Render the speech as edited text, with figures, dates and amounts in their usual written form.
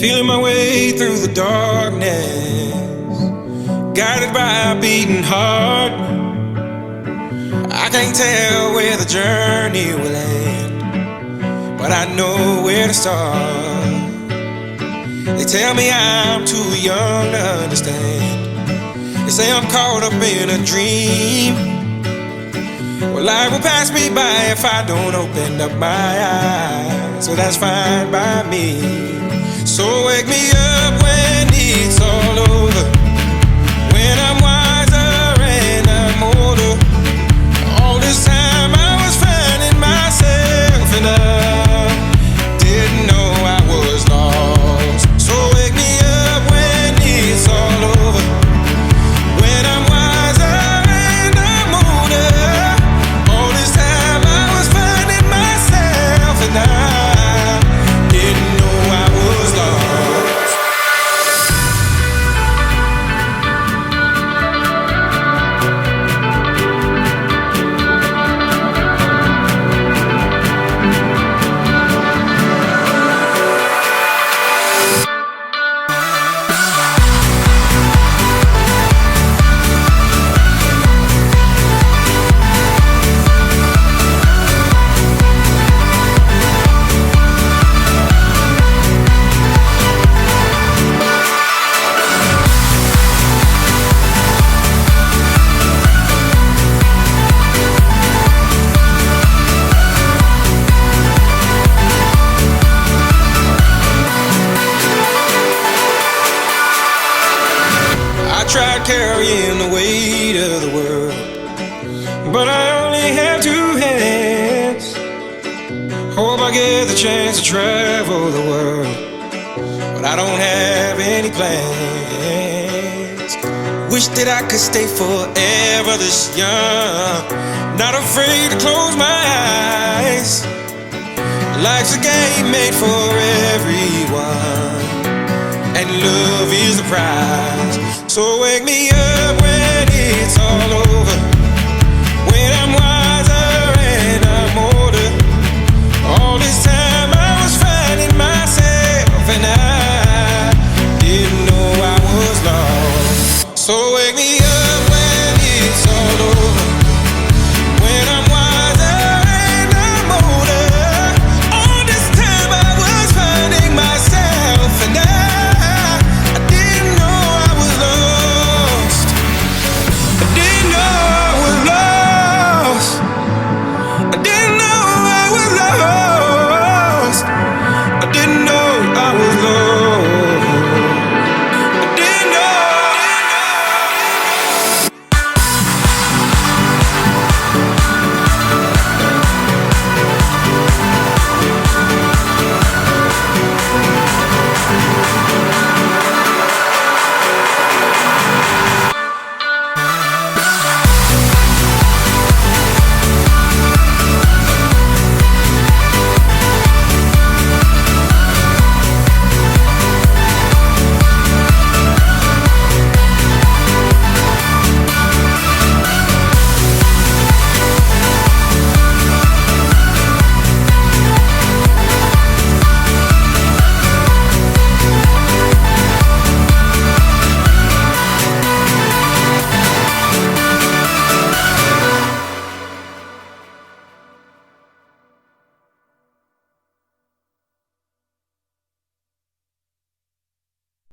Feeling my way through the darkness, guided by a beating heart. I can't tell where the journey will end, but I know where to start. They tell me I'm too young to understand. They say I'm caught up in a dream. Well, life will pass me by if I don't open up my eyes. So that's fine by me. So wake me up when it's all over, when I'm wiser and I'm older. All this time I was finding myself and I didn't know I was lost. So wake me up when it's all over, when I'm wiser and I'm older. All this time I was finding myself and I didn't know I was lost. I tried carrying the weight of the world, but I only have two hands. Hope I get the chance to travel the world, but I don't have any plans. Wish that I could stay forever this young, not afraid to close my eyes. Life's a game made for everyone, and love is the prize. So wake me up